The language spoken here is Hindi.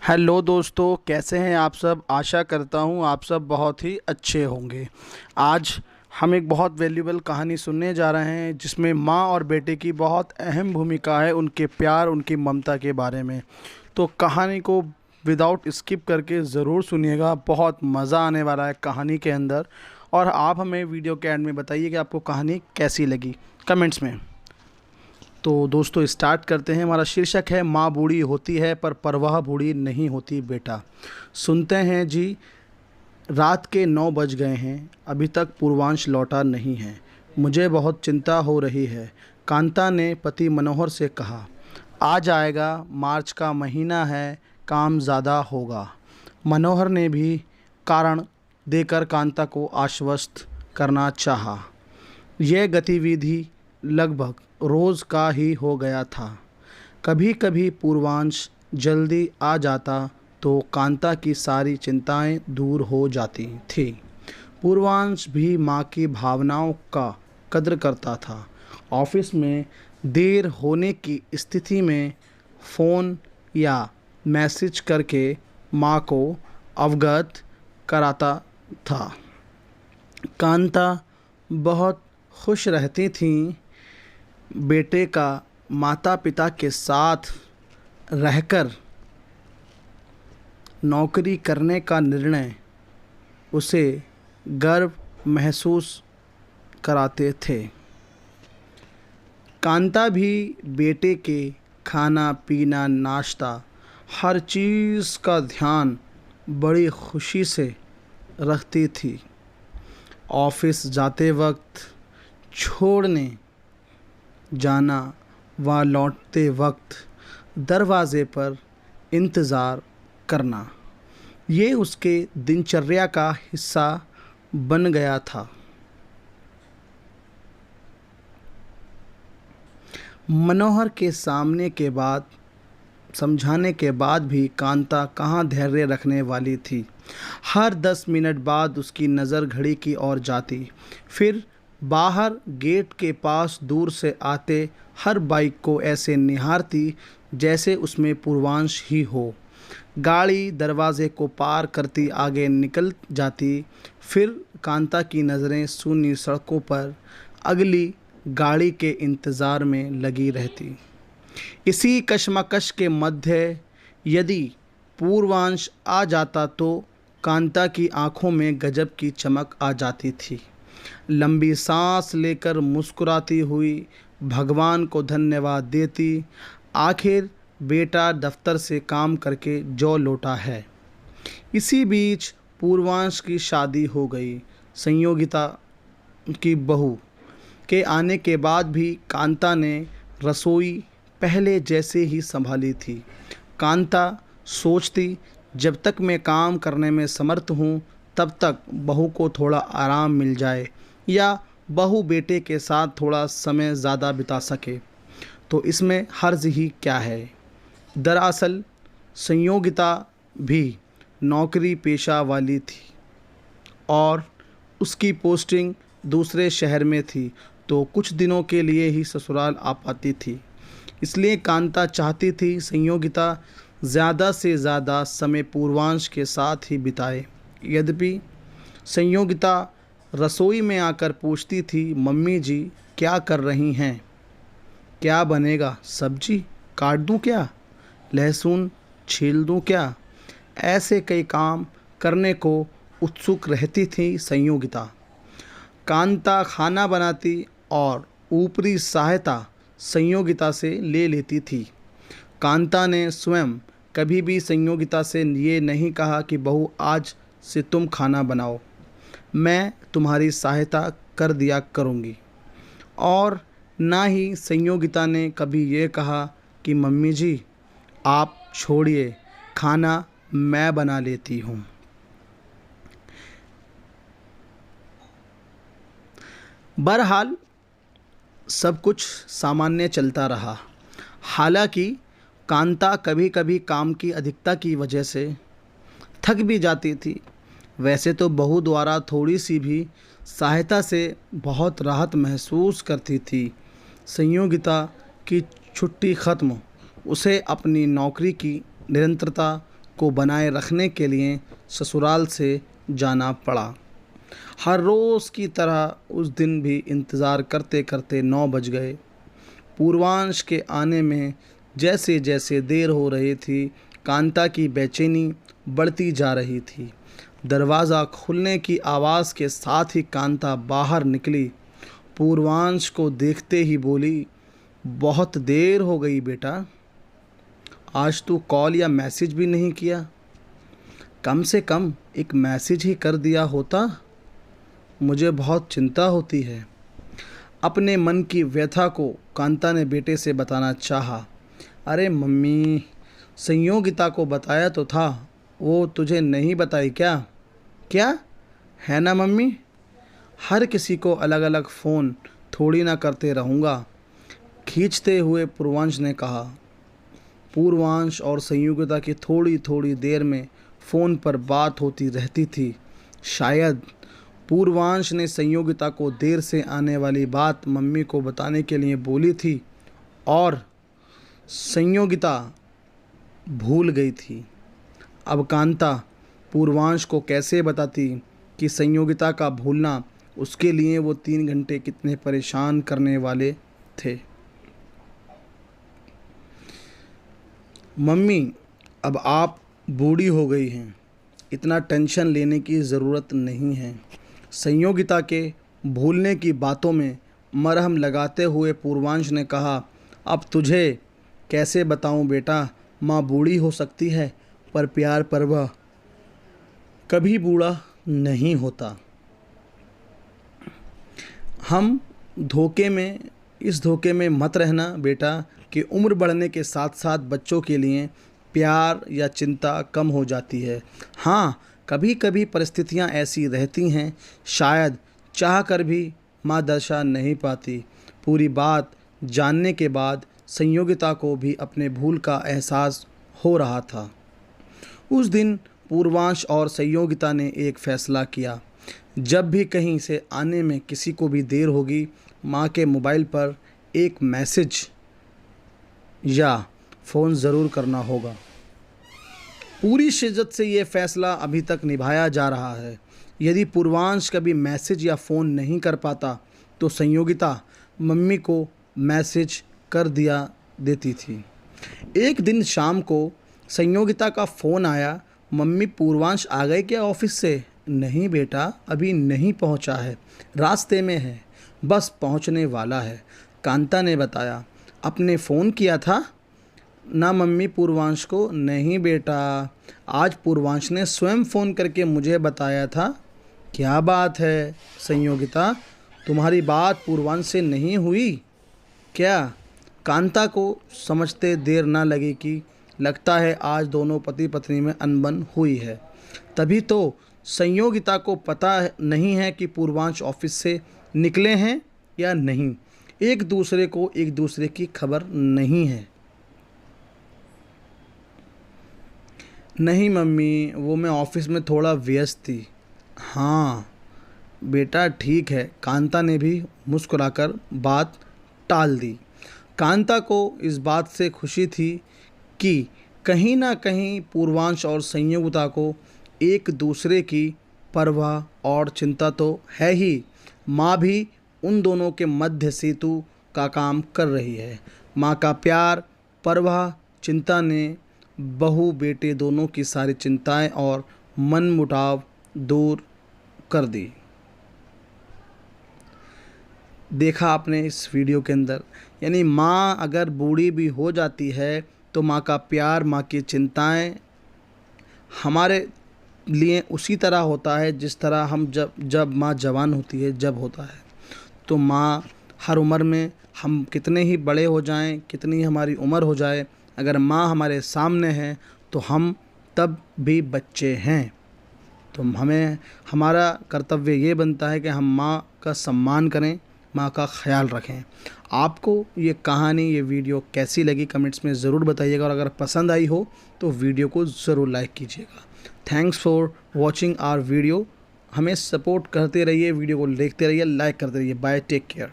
हेलो दोस्तों, कैसे हैं आप सब। आशा करता हूं आप सब बहुत ही अच्छे होंगे। आज हम एक बहुत वैल्यूबल कहानी सुनने जा रहे हैं जिसमें माँ और बेटे की बहुत अहम भूमिका है, उनके प्यार, उनकी ममता के बारे में। तो कहानी को विदाउट स्किप करके ज़रूर सुनिएगा, बहुत मज़ा आने वाला है कहानी के अंदर। और आप हमें वीडियो के एंड में बताइए कि आपको कहानी कैसी लगी, कमेंट्स में। तो दोस्तों स्टार्ट करते हैं। हमारा शीर्षक है माँ बूढ़ी होती है पर परवाह बूढ़ी नहीं होती बेटा। सुनते हैं जी। रात के 9 बज गए हैं, अभी तक पूर्वांश लौटा नहीं है। मुझे बहुत चिंता हो रही है। कांता ने पति मनोहर से कहा, आ जाएगा, मार्च का महीना है, काम ज़्यादा होगा। मनोहर ने भी कारण देकर कांता को आश्वस्त करना चाहा। यह गतिविधि लगभग रोज़ का ही हो गया था। कभी कभी पूर्वांश जल्दी आ जाता तो कांता की सारी चिंताएं दूर हो जाती थी। पूर्वांश भी माँ की भावनाओं का कद्र करता था। ऑफिस में देर होने की स्थिति में फ़ोन या मैसेज करके माँ को अवगत कराता था। कांता बहुत खुश रहती थीं। बेटे का माता पिता के साथ रहकर नौकरी करने का निर्णय उसे गर्व महसूस कराते थे। कांता भी बेटे के खाना पीना नाश्ता हर चीज़ का ध्यान बड़ी खुशी से रखती थी। ऑफिस जाते वक्त, छोड़ने जाना व लौटते वक्त दरवाज़े पर इंतज़ार करना, ये उसके दिनचर्या का हिस्सा बन गया था। मनोहर के सामने के बाद समझाने के बाद भी कांता कहाँ धैर्य रखने वाली थी। हर 10 मिनट बाद उसकी नज़र घड़ी की ओर जाती, फिर बाहर गेट के पास दूर से आते हर बाइक को ऐसे निहारती जैसे उसमें पूर्वांश ही हो। गाड़ी दरवाजे को पार करती आगे निकल जाती, फिर कांता की नज़रें सूनी सड़कों पर अगली गाड़ी के इंतज़ार में लगी रहती। इसी कशमकश के मध्य यदि पूर्वांश आ जाता तो कांता की आंखों में गजब की चमक आ जाती थी। लंबी सांस लेकर मुस्कुराती हुई भगवान को धन्यवाद देती, आखिर बेटा दफ्तर से काम करके जो लौटा है। इसी बीच पूर्वांश की शादी हो गई। संयोगिता की बहू के आने के बाद भी कांता ने रसोई पहले जैसे ही संभाली थी। कांता सोचती, जब तक मैं काम करने में समर्थ हूँ तब तक बहू को थोड़ा आराम मिल जाए या बहू बेटे के साथ थोड़ा समय ज़्यादा बिता सके तो इसमें हर्ज ही क्या है। दरअसल संयोगिता भी नौकरी पेशा वाली थी और उसकी पोस्टिंग दूसरे शहर में थी, तो कुछ दिनों के लिए ही ससुराल आ पाती थी। इसलिए कांता चाहती थी संयोगिता ज़्यादा से ज़्यादा समय पूर्वांश के साथ ही बिताए। यद्यपि संयोगिता रसोई में आकर पूछती थी, मम्मी जी क्या कर रही हैं, क्या बनेगा, सब्जी काट दूं क्या, लहसुन छील दूं क्या। ऐसे कई काम करने को उत्सुक रहती थी संयोगिता। कांता खाना बनाती और ऊपरी सहायता संयोगिता से ले लेती थी। कांता ने स्वयं कभी भी संयोगिता से ये नहीं कहा कि बहू आज से तुम खाना बनाओ, मैं तुम्हारी सहायता कर दिया करूँगी। और ना ही संयोगिता ने कभी ये कहा कि मम्मी जी आप छोड़िए, खाना मैं बना लेती हूँ। बहरहाल सब कुछ सामान्य चलता रहा। हालांकि कांता कभी कभी काम की अधिकता की वजह से थक भी जाती थी। वैसे तो बहू द्वारा थोड़ी सी भी सहायता से बहुत राहत महसूस करती थी। संयोगिता की छुट्टी ख़त्म, उसे अपनी नौकरी की निरंतरता को बनाए रखने के लिए ससुराल से जाना पड़ा। हर रोज़ की तरह उस दिन भी इंतज़ार करते करते 9 बज गए। पूर्वांश के आने में जैसे जैसे देर हो रही थी, कांता की बेचैनी बढ़ती जा रही थी। दरवाज़ा खुलने की आवाज़ के साथ ही कांता बाहर निकली। पूर्वांश को देखते ही बोली, बहुत देर हो गई बेटा, आज तू कॉल या मैसेज भी नहीं किया। कम से कम एक मैसेज ही कर दिया होता, मुझे बहुत चिंता होती है। अपने मन की व्यथा को कांता ने बेटे से बताना चाहा। अरे मम्मी, संयोगिता को बताया तो था, वो तुझे नहीं बताई क्या? क्या है ना मम्मी, हर किसी को अलग अलग फ़ोन थोड़ी ना करते रहूँगा, खींचते हुए पूर्वांश ने कहा। पूर्वांश और संयोगिता की थोड़ी थोड़ी देर में फ़ोन पर बात होती रहती थी। शायद पूर्वांश ने संयोगिता को देर से आने वाली बात मम्मी को बताने के लिए बोली थी और संयोगिता भूल गई थी। अब कांता पूर्वांश को कैसे बताती कि संयोगिता का भूलना उसके लिए वो 3 घंटे कितने परेशान करने वाले थे। मम्मी, अब आप बूढ़ी हो गई हैं, इतना टेंशन लेने की ज़रूरत नहीं है। संयोगिता के भूलने की बातों में मरहम लगाते हुए पूर्वांश ने कहा, अब तुझे कैसे बताऊं बेटा, माँ बूढ़ी हो सकती है पर प्यार परवाह कभी बूढ़ा नहीं होता। हम इस धोखे में मत रहना बेटा कि उम्र बढ़ने के साथ साथ बच्चों के लिए प्यार या चिंता कम हो जाती है। हाँ, कभी कभी परिस्थितियाँ ऐसी रहती हैं, शायद चाह कर भी माँ दर्शा नहीं पाती। पूरी बात जानने के बाद संयोगिता को भी अपने भूल का एहसास हो रहा था। उस दिन पूर्वांश और संयोगिता ने एक फ़ैसला किया, जब भी कहीं से आने में किसी को भी देर होगी, माँ के मोबाइल पर एक मैसेज या फ़ोन ज़रूर करना होगा। पूरी शिद्दत से ये फ़ैसला अभी तक निभाया जा रहा है। यदि पूर्वांश कभी मैसेज या फ़ोन नहीं कर पाता तो संयोगिता मम्मी को मैसेज कर दिया देती थी। एक दिन शाम को संयोगिता का फ़ोन आया, मम्मी पूर्वांश आ गए क्या ऑफिस से? नहीं बेटा, अभी नहीं पहुंचा है, रास्ते में है, बस पहुंचने वाला है, कांता ने बताया। आपने फ़ोन किया था ना मम्मी पूर्वांश को? नहीं बेटा, आज पूर्वांश ने स्वयं फ़ोन करके मुझे बताया था। क्या बात है संयोगिता, तुम्हारी बात पूर्वांश से नहीं हुई क्या? कांता को समझते देर ना लगी कि लगता है आज दोनों पति पत्नी में अनबन हुई है। तभी तो संयोगिता को पता नहीं है कि पूर्वांश ऑफिस से निकले हैं या नहीं। एक दूसरे की खबर नहीं है। नहीं मम्मी, वो मैं ऑफिस में थोड़ा व्यस्त थी। हाँ बेटा ठीक है, कांता ने भी मुस्कुराकर बात टाल दी। कांता को इस बात से खुशी थी कि कहीं ना कहीं पूर्वांश और संयोगिता को एक दूसरे की परवाह और चिंता तो है ही, माँ भी उन दोनों के मध्य सेतु का काम कर रही है। माँ का प्यार, परवाह, चिंता ने बहू बेटे दोनों की सारी चिंताएं और मन मुटाव दूर कर दी। देखा आपने इस वीडियो के अंदर, यानी माँ अगर बूढ़ी भी हो जाती है तो माँ का प्यार, माँ की चिंताएं हमारे लिए उसी तरह होता है जिस तरह हम जब माँ जवान होती है, जब होता है। तो माँ हर उम्र में, हम कितने ही बड़े हो जाएं, कितनी ही हमारी उम्र हो जाए, अगर माँ हमारे सामने है तो हम तब भी बच्चे हैं। तो हमारा कर्तव्य ये बनता है कि हम माँ का सम्मान करें, माँ का ख्याल रखें। आपको ये कहानी, ये वीडियो कैसी लगी कमेंट्स में ज़रूर बताइएगा, और अगर पसंद आई हो तो वीडियो को ज़रूर लाइक कीजिएगा। Thanks for watching our video. हमें सपोर्ट करते रहिए, वीडियो को देखते रहिए, लाइक करते रहिए। Bye, take care.